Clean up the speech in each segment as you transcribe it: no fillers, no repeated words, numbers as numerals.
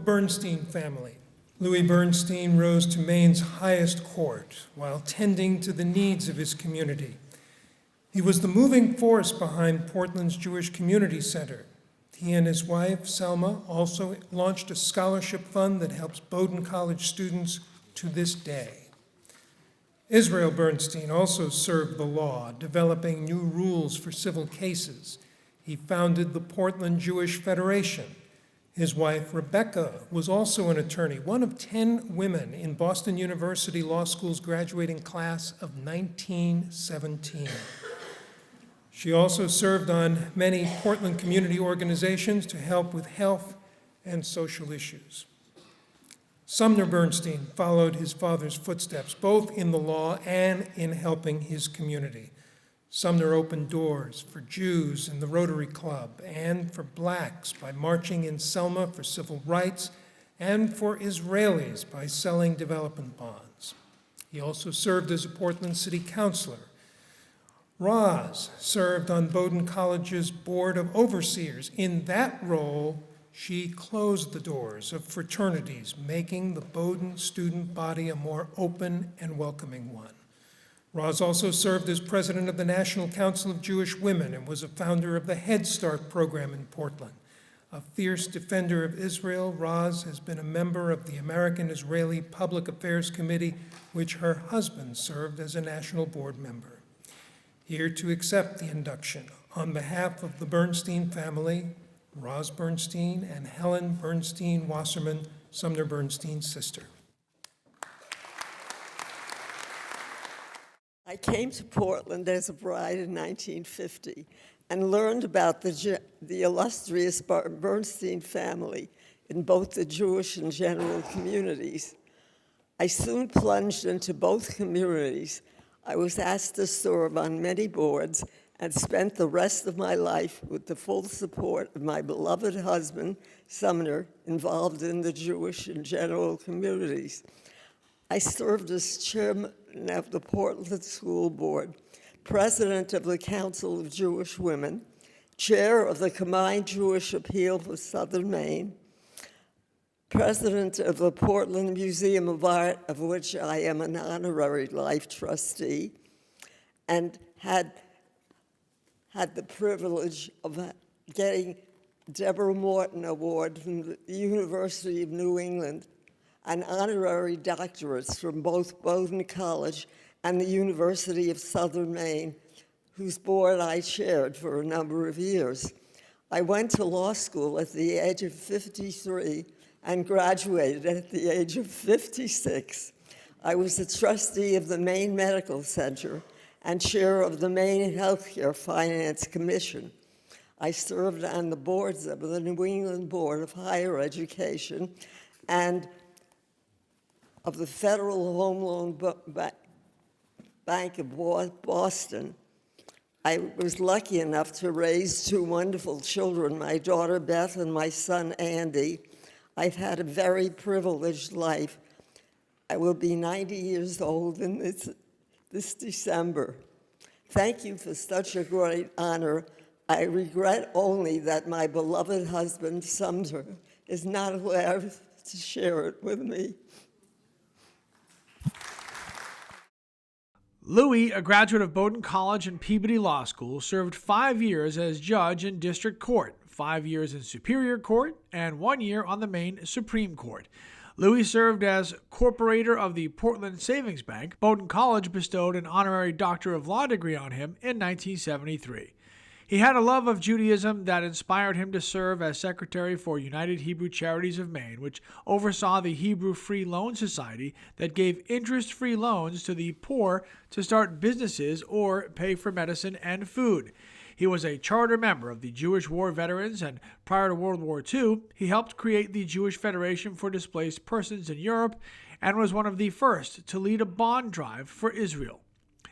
Bernstein family. Louis Bernstein rose to Maine's highest court while tending to the needs of his community. He was the moving force behind Portland's Jewish Community Center. He and his wife, Selma, also launched a scholarship fund that helps Bowdoin College students to this day. Israel Bernstein also served the law, developing new rules for civil cases. He founded the Portland Jewish Federation. His wife, Rebecca, was also an attorney, one of 10 women in Boston University Law School's graduating class of 1917. She also served on many Portland community organizations to help with health and social issues. Sumner Bernstein followed his father's footsteps, both in the law and in helping his community. Sumner opened doors for Jews in the Rotary Club and for blacks by marching in Selma for civil rights and for Israelis by selling development bonds. He also served as a Portland city councilor. Roz served on Bowdoin College's Board of Overseers. In that role, she closed the doors of fraternities, making the Bowdoin student body a more open and welcoming one. Roz also served as president of the National Council of Jewish Women and was a founder of the Head Start program in Portland. A fierce defender of Israel, Roz has been a member of the American-Israeli Public Affairs Committee, which her husband served as a national board member. Here to accept the induction, on behalf of the Bernstein family, Roz Bernstein and Helen Bernstein Wasserman, Sumner Bernstein's sister. I came to Portland as a bride in 1950 and learned about the illustrious Bernstein family in both the Jewish and general communities. I soon plunged into both communities. I was asked to serve on many boards and spent the rest of my life with the full support of my beloved husband, Sumner, involved in the Jewish and general communities. I served as chairman of the Portland School Board, president of the Council of Jewish Women, chair of the Combined Jewish Appeal for Southern Maine, president of the Portland Museum of Art, of which I am an honorary life trustee, and had the privilege of getting Deborah Morton Award from the University of New England and honorary doctorates from both Bowdoin College and the University of Southern Maine, whose board I chaired for a number of years. I went to law school at the age of 53 and graduated at the age of 56. I was a trustee of the Maine Medical Center and chair of the Maine Healthcare Finance Commission. I served on the boards of the New England Board of Higher Education and of the Federal Home Loan Bank of Boston. I was lucky enough to raise two wonderful children, my daughter Beth and my son Andy. I've had a very privileged life. I will be 90 years old in this December. Thank you for such a great honor. I regret only that my beloved husband, Sumner, is not allowed to share it with me. Louis, a graduate of Bowdoin College and Peabody Law School, served 5 years as judge in district court, 5 years in Superior Court, and 1 year on the Maine Supreme Court. Louis served as corporator of the Portland Savings Bank. Bowdoin College bestowed an honorary Doctor of Law degree on him in 1973. He had a love of Judaism that inspired him to serve as secretary for United Hebrew Charities of Maine, which oversaw the Hebrew Free Loan Society that gave interest-free loans to the poor to start businesses or pay for medicine and food. He was a charter member of the Jewish War Veterans, and prior to World War II, he helped create the Jewish Federation for Displaced Persons in Europe and was one of the first to lead a bond drive for Israel.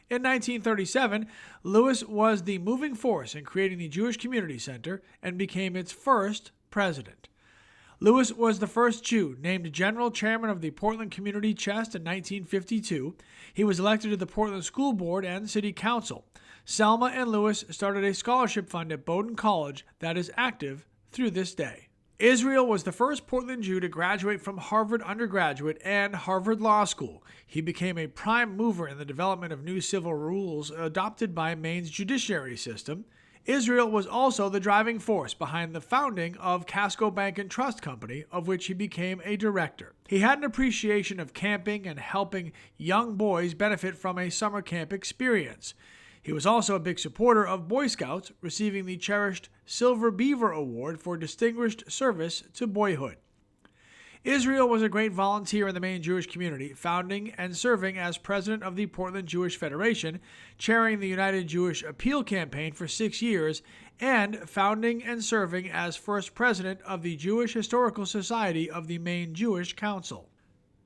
In 1937, Louis was the moving force in creating the Jewish Community Center and became its first president. Louis was the first Jew named general chairman of the Portland Community Chest in 1952. He was elected to the Portland School Board and City Council. Selma and Louis started a scholarship fund at Bowdoin College that is active through this day. Israel was the first Portland Jew to graduate from Harvard undergraduate and Harvard Law School. He became a prime mover in the development of new civil rules adopted by Maine's judiciary system. Israel was also the driving force behind the founding of Casco Bank and Trust Company, of which he became a director. He had an appreciation of camping and helping young boys benefit from a summer camp experience. He was also a big supporter of Boy Scouts, receiving the cherished Silver Beaver Award for distinguished service to boyhood. Israel was a great volunteer in the Maine Jewish community, founding and serving as president of the Portland Jewish Federation, chairing the United Jewish Appeal Campaign for 6 years, and founding and serving as first president of the Jewish Historical Society of the Maine Jewish Council.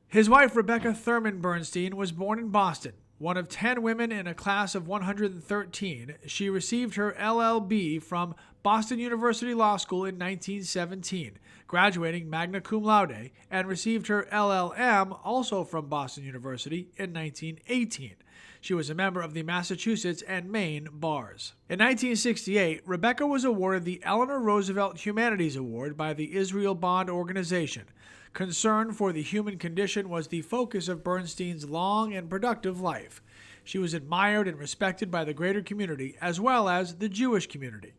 His wife, Rebecca Thurman Bernstein, was born in Boston. One of 10 women in a class of 113, she received her LLB from Boston University Law School in 1917, graduating magna cum laude, and received her LLM also from Boston University in 1918. She was a member of the Massachusetts and Maine bars. In 1968, Rebecca was awarded the Eleanor Roosevelt Humanities Award by the Israel Bond Organization. Concern for the human condition was the focus of Bernstein's long and productive life. She was admired and respected by the greater community as well as the Jewish community.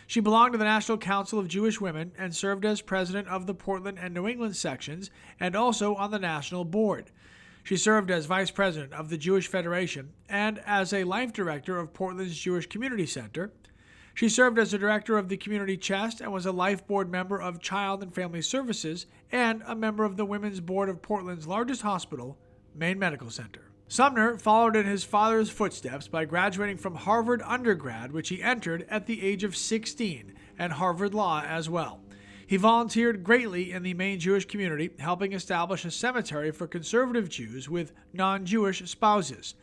She belonged to the National Council of Jewish Women and served as president of the Portland and New England sections and also on the national board. She served as vice president of the Jewish Federation and as a life director of Portland's Jewish Community Center. She served as a director of the Community Chest and was a life board member of Child and Family Services and a member of the Women's Board of Portland's largest hospital, Maine Medical Center. Sumner followed in his father's footsteps by graduating from Harvard undergrad, which he entered at the age of 16, and Harvard Law as well. He volunteered greatly in the Maine Jewish community, helping establish a cemetery for conservative Jews with non-Jewish spouses.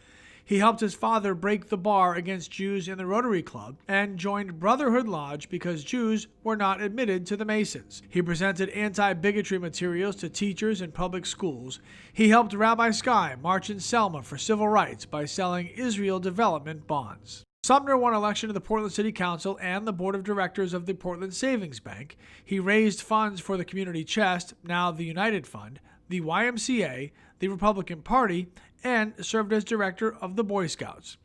He helped his father break the bar against Jews in the Rotary Club and joined Brotherhood Lodge because Jews were not admitted to the Masons. He presented anti-bigotry materials to teachers in public schools. He helped Rabbi Skye march in Selma for civil rights by selling Israel development bonds. Sumner won election to the Portland City Council and the Board of Directors of the Portland Savings Bank. He raised funds for the Community Chest, now the United Fund, the YMCA, the Republican Party, and served as director of the Boy Scouts.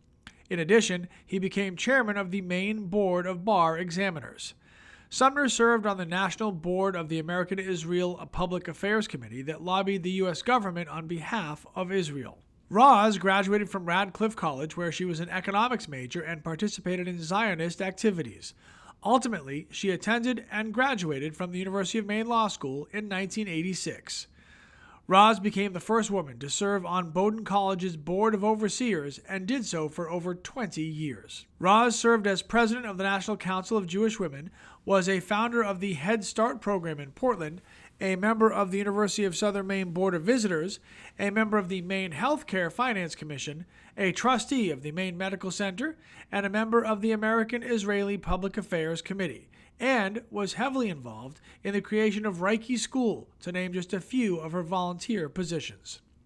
In addition, he became chairman of the Maine Board of Bar Examiners. Sumner served on the National Board of the American Israel Public Affairs Committee that lobbied the U.S. government on behalf of Israel. Roz graduated from Radcliffe College, where she was an economics major and participated in Zionist activities. Ultimately, she attended and graduated from the University of Maine Law School in 1986. Roz became the first woman to serve on Bowdoin College's Board of Overseers and did so for over 20 years. Roz served as president of the National Council of Jewish Women, was a founder of the Head Start program in Portland, a member of the University of Southern Maine Board of Visitors, a member of the Maine Healthcare Finance Commission, a trustee of the Maine Medical Center, and a member of the American Israeli Public Affairs Committee, and was heavily involved in the creation of Reiki School, to name just a few of her volunteer positions.